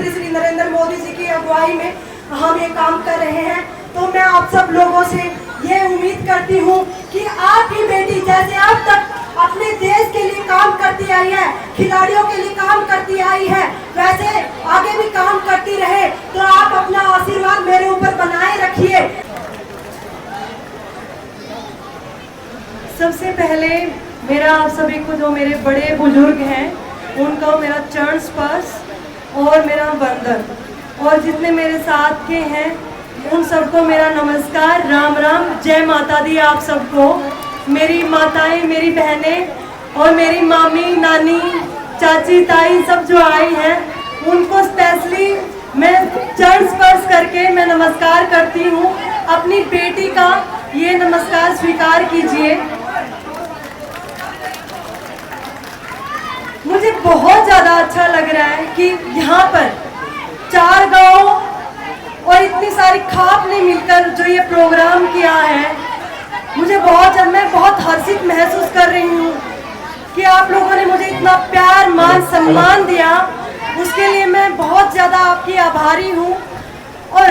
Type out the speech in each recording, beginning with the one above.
प्रधानमंत्री श्री नरेंद्र मोदी जी की अगुवाई में हम ये काम कर रहे हैं। तो मैं आप सब लोगों से ये उम्मीद करती हूँ कि आपकी बेटी जैसे अब तक अपने देश के लिए काम करती आई है, खिलाड़ियों के लिए काम करती आई है, वैसे आगे भी काम करती रहे। तो आप अपना आशीर्वाद मेरे ऊपर बनाए रखिए। सबसे पहले मेरा आप सभी को, जो मेरे बड़े बुजुर्ग हैं, उनका मेरा चरण स्पर्श और मेरा वंदन, और जितने मेरे साथ के हैं उन सबको मेरा नमस्कार, राम राम, जय माता दी आप सबको। मेरी माताएं, मेरी बहनें और मेरी मामी, नानी, चाची, ताई सब जो आई हैं उनको स्पेशली मैं चरण स्पर्श करके मैं नमस्कार करती हूँ। अपनी बेटी का ये नमस्कार स्वीकार कीजिए। मुझे बहुत ज़्यादा अच्छा लग रहा है कि यहाँ पर 4 गाँव और इतनी सारी खाप ने मिलकर जो ये प्रोग्राम किया है, मैं बहुत हर्षित महसूस कर रही हूँ कि आप लोगों ने मुझे इतना प्यार, मान, सम्मान दिया। उसके लिए मैं बहुत ज़्यादा आपकी आभारी हूँ। और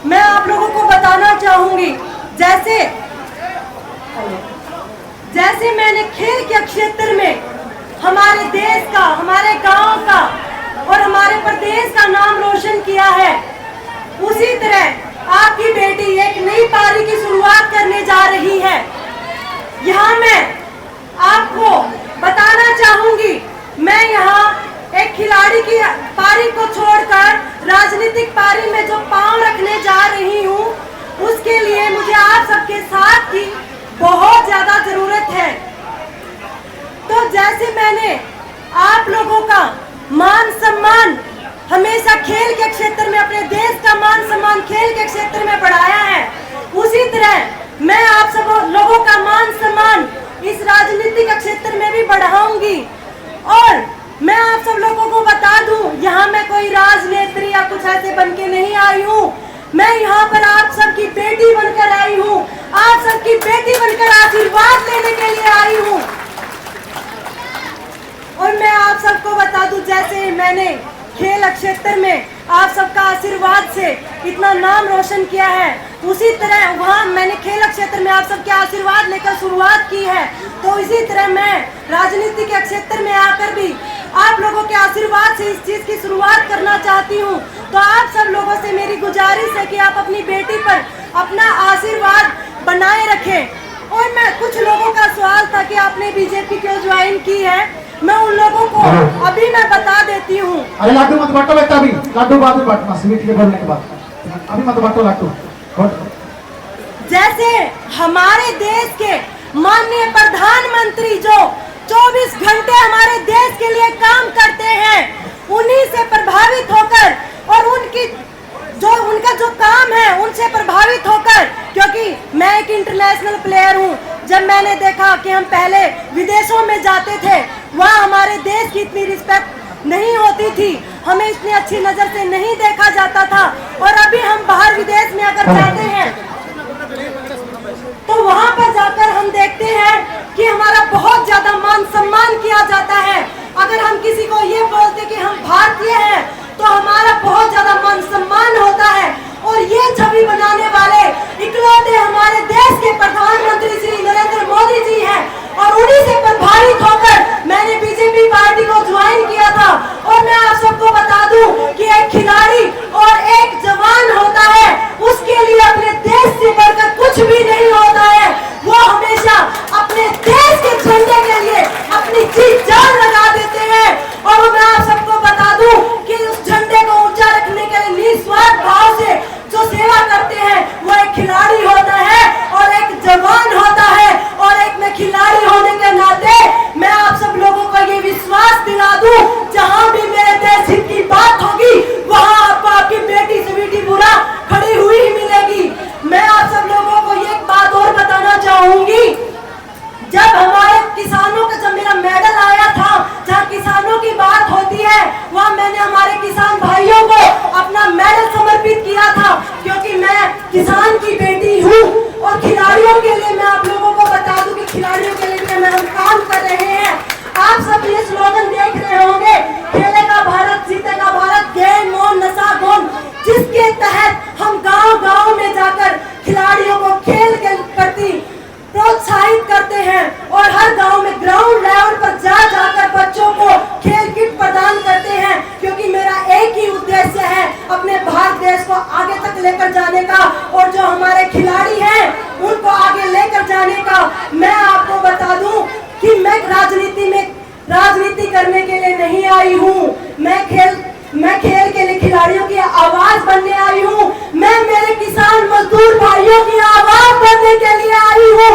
मैं आप लोगों को बताना चाहूँगी, जैसे मैंने खेल के क्षेत्र में हमारे देश का, हमारे गांव का और हमारे प्रदेश का नाम रोशन किया है, उसी तरह आपकी बेटी एक नई पारी की शुरुआत करने जा रही है। यहाँ मैं आपको बताना चाहूंगी, मैं यहाँ एक खिलाड़ी की पारी को छोड़कर राजनीतिक पारी में जो पांव रखने जा रही हूँ, उसके लिए मुझे आप सबके साथ की बहुत ज्यादा जरूरत है। तो जैसे मैंने आप लोगों का मान सम्मान हमेशा खेल के क्षेत्र में, अपने देश का मान सम्मान खेल के क्षेत्र में बढ़ाया है, उसी तरह मैं आप सब लोगों का मान सम्मान इस राजनीतिक क्षेत्र में भी बढ़ाऊंगी। और मैं आप सब लोगों को बता दूं, यहाँ मैं कोई राजनेत्री या कुछ ऐसे बन के नहीं आई हूँ। मैं यहाँ पर आप सबकी बेटी बनकर आई हूँ, आप सबकी बेटी बनकर आशीर्वाद लेने के लिए आई हूँ। और मैं आप सबको बता दूं, जैसे मैंने खेल क्षेत्र में आप सबका आशीर्वाद से इतना नाम रोशन किया है, उसी तरह वहाँ मैंने खेल क्षेत्र में आप सबके आशीर्वाद लेकर शुरुआत की है। तो इसी तरह मैं राजनीति के क्षेत्र में आकर भी आप लोगों के आशीर्वाद से इस चीज़ की शुरुआत करना चाहती हूँ। तो आप सब लोगों से मेरी गुजारिश है कि आप अपनी बेटी पर अपना आशीर्वाद बनाए रखें। और मैं कुछ लोगों का सवाल था कि आपने बीजेपी क्यों ज्वाइन की है, मैं उन लोगों को अभी मैं बता देती हूँ। अरे लाडू मत बांटो बेटा, अभी लाडू बाद में बांटना, स्वीट के बोलने के बाद, अभी मत बांटो लाडू। जैसे हमारे देश के माननीय प्रधानमंत्री जो 24 घंटे हमारे देश के लिए काम करते हैं, उन्हीं से प्रभावित होकर और उनका जो काम है उनसे प्रभावित होकर, क्योंकि मैं एक इंटरनेशनल प्लेयर हूँ। जब मैंने देखा कि हम पहले विदेशों में जाते थे, वहाँ हमारे देश की इतनी रिस्पेक्ट नहीं होती थी, हमें इतनी अच्छी नज़र से नहीं देखा जाता था। और अभी हम बाहर विदेश में अगर जाते हैं तो वहाँ पर जाकर हम देखते हैं कि हमारा बहुत ज़्यादा मान सम्मान किया जाता है। अगर हम किसी को ये बोलते कि हम भारतीय हैं तो हमारा बहुत ज़्यादा मान सम्मान होता है। और ये छवि बनाने वाले इकलौते हमारे देश के प्रधानमंत्री श्री नरेंद्र मोदी जी हैं। और उन्हीं से प्रभावित होकर मैंने बीजेपी पार्टी को ज्वाइन किया था। और मैं आप सबको बता दूं कि एक खिलाड़ी और एक जवान होता है, उसके लिए अपने देश से बढ़कर कुछ भी नहीं होता है। वो हमेशा अपने देश के झंडे के लिए अपनी जी जान लगा देते हैं। और मैं आप सबको बता दूं कि उस झंडे को ऊंचा रखने के लिए निस्वार्थ भाव से जो सेवा करते हैं, वो एक खिलाड़ी होता है और एक जवान होता है। और एक मैं खिलाड़ी होने के नाते मैं आप सब लोगों को ये विश्वास दिला दूं, जहां भी मेरे देश हित की बात होगी, वहां आपको आपकी बेटी स्वीटी बुरा खड़ी हुई ही मिलेगी। मैं आप सब लोगों को ये बात और बताना चाहूंगी, जब हमारे किसानों का, जब मेरा मेडल आया था, जहाँ किसानों की बात होती है, वहाँ मैंने हमारे किसान भाइयों को अपना मेडल समर्पित किया था, क्योंकि मैं किसान की बेटी हूँ। और खिलाड़ियों के लिए मैं आप लोगों को बता दूं कि खिलाड़ियों के लिए हम काम कर रहे हैं। आप सब ये स्लोगन देख रहे होंगे, खेलेगा भारत, जीतेगा भारत, गेम ऑन लेकर जाने का और जो हमारे खिलाड़ी हैं उनको आगे लेकर जाने का। मैं आपको बता दूं कि मैं राजनीति करने के लिए नहीं आई हूँ। मैं खेल के लिए खिलाड़ियों की आवाज बनने आई हूँ। मैं मेरे किसान मजदूर भाइयों की आवाज बनने के लिए आई हूँ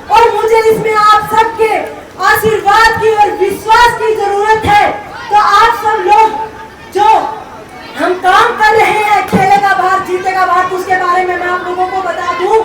और मुझे इसमें आप सबके आशीर्वाद की और विश्वास की जरूरत है। तो आप सब लोग जो हम काम कर रहे हैं, खेलेगा भारत जीतेगा भारत, उसके बारे में मैं आप लोगों को बता दूं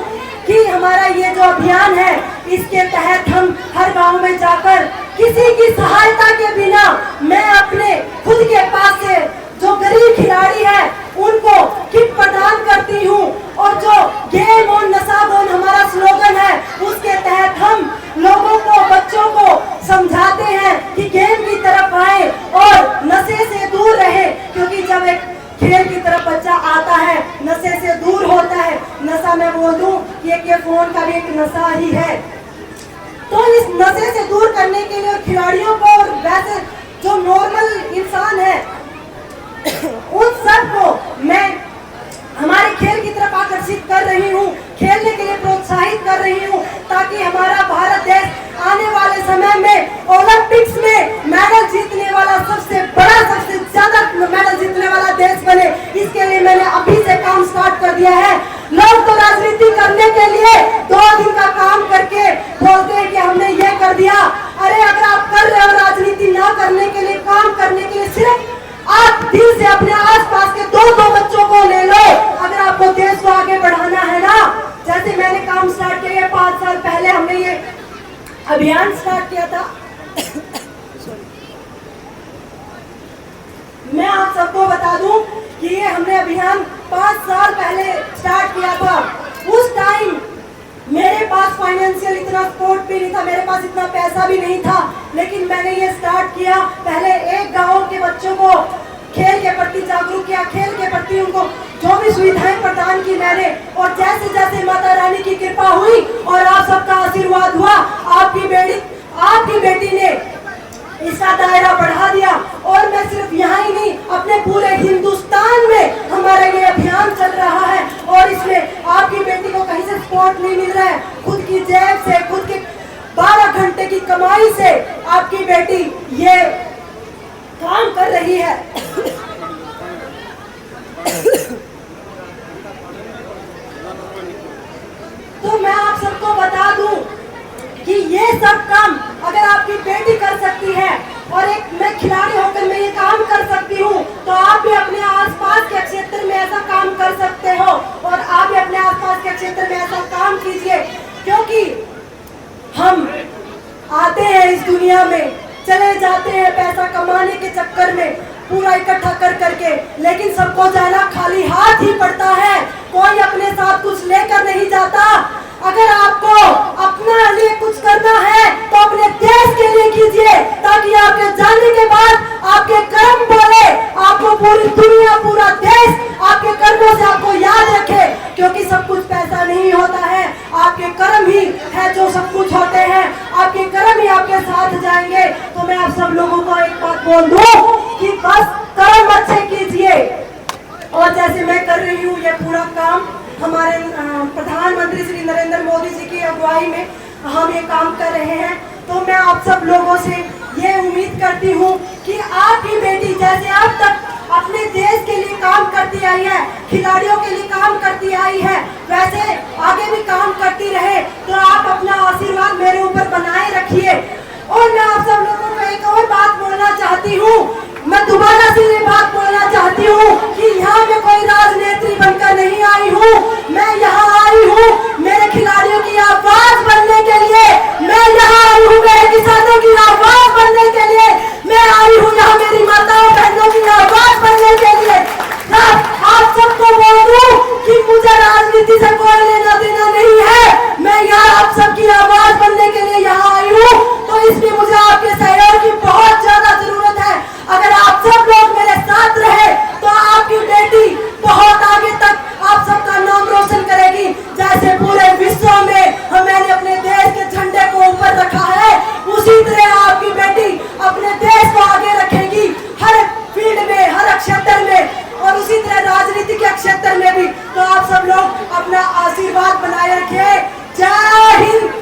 कि हमारा ये जो अभियान है इसके तहत हम हर गांव में जाकर किसी की सहायता के बिना मैं अपने खुद के पास से जो गरीब खिलाड़ी है उनको किट प्रदान करती हूँ। और जो गेम और नशा बोन हमारा स्लोगन है उसके तहत हम लोगों को, बच्चों को समझाते हैं कि गेम की तरफ आए और नशे से दूर रहे, क्योंकि जब एक खेल की तरफ बच्चा आता है नशे से दूर होता है। नशा मैं बोल दूं ये फोन का भी एक नशा ही है। तो इस नशे से दूर करने के लिए खिलाड़ियों को और वैसे जो नॉर्मल इंसान है उन सबको मैं हमारे खेल की तरफ आकर्षित कर रही हूँ, खेलने के लिए प्रोत्साहित कर रही हूँ, ताकि हमारा भारत देश आने वाले समय में ओलंपिक्स में मेडल जीतने वाला सबसे बड़ा, सबसे ज्यादा मेडल जीतने वाला देश बने। इसके लिए मैंने अभी से काम स्टार्ट कर दिया है। लोग तो राजनीति करने के लिए 2 दिन का काम करके बोलते हैं कि हमने ये कर दिया। अरे अगर आप कर रहे हो राजनीति ना करने के लिए, काम करने के लिए, सिर्फ आप दिल से अपने आसपास के 2 बच्चों को ले लो। अगर आपको देश को आगे बढ़ाना है ना, जैसे मैंने काम स्टार्ट किया 5 साल पहले हमने ये अभियान स्टार्ट किया था। मैं आप सबको बता दूं कि ये हमने अभियान 5 साल पहले स्टार्ट किया था। उस टाइम मेरे पास फाइनेंशियल इतना सपोर्ट भी नहीं था, मेरे पास इतना पैसा भी नहीं था, लेकिन मैंने ये स्टार्ट किया। पहले एक गांव के बच्चों को खेल के प्रति जागरूक किया, खेल के प्रति उनको जो भी सुविधाएं प्रदान की मैंने, और जैसे जैसे माता रानी की कृपा हुई और आप सबका आशीर्वाद हुआ, आपकी बेटी ने इसका दायरा बढ़ा दिया। और मैं सिर्फ यहाँ ही नहीं, अपने पूरे हिंदुस्तान में हमारा ये अभियान चल रहा है और इसमें आपकी बेटी को कहीं से सपोर्ट नहीं मिल रहा है। खुद की जेब से, खुद के 12 घंटे की कमाई से आपकी बेटी ये काम कर रही है। तो मैं आप सबको बता दूं कि ये सब काम अगर आपकी बेटी कर सकती है और एक मैं खिलाड़ी होकर मैं ये काम कर सकती हूँ, तो आप भी अपने आसपास के क्षेत्र में ऐसा काम कर सकते हो और आप भी अपने आसपास के क्षेत्र में ऐसा काम कीजिए। क्योंकि हम आते हैं इस दुनिया में, चले जाते हैं पैसा कमाने के चक्कर में पूरा इकट्ठा कर करके, लेकिन सबको जाना खाली हाथ ही पड़ता है। कोई अपने साथ कुछ लेकर नहीं जाता। अगर आपको अपना लिए कुछ करना है तो अपने देश के लिए कीजिए, ताकि आपके जाने के बाद आपके कर्म बोले, आपको पूरी दुनिया, पूरा देश आपके कर्मों से आपको याद रखे। क्योंकि सब कुछ पैसा नहीं होता है, आपके कर्म ही है जो सब कुछ होते हैं, आपके कर्म ही आपके साथ जाएंगे। तो मैं आप सब लोगों को एक बात बोल दूं कि बस कर्म अच्छे कीजिए। और जैसे मैं कर रही हूँ ये पूरा काम हमारे प्रधानमंत्री श्री नरेंद्र मोदी जी की अगुवाई में हम ये काम कर रहे हैं। तो मैं आप सब लोगों से ये उम्मीद करती हूँ कि आपकी बेटी जैसे अब तक अपने देश के लिए काम करती आई है, खिलाड़ियों के लिए काम करती आई है, वैसे आगे भी काम करती रहे। तो आप अपना आशीर्वाद मेरे ऊपर बनाए रखिए। और मैं आप सब लोगों को एक और बात बोलना चाहती हूँ, मैं दोबारा से ये बात बोलना चाहती हूँ कि यहाँ में कोई राजनेत्री बनकर नहीं आई हूँ। मैं यहाँ आई हूँ मेरे खिलाड़ियों की आवाज बनने के लिए, मैं यहाँ आई हूँ मेरे किसानों की आवाज बनने के लिए, मैं आई हूँ यहाँ मेरी माताओं बहनों की आवाज बनने के लिए। आप सबको बोल दूं कि मुझे राजनीति से कोई लेना देना नहीं है, मैं यहाँ आप सबकी आवाज बनने के लिए यहाँ आई हूँ। तो इसलिए मुझे आपके सहयोग की बहुत ज्यादा जरूरत है। अगर आप सब लोग मेरे साथ रहे आप सब लोग अपना आशीर्वाद बनाए रखिए। जय हिंद।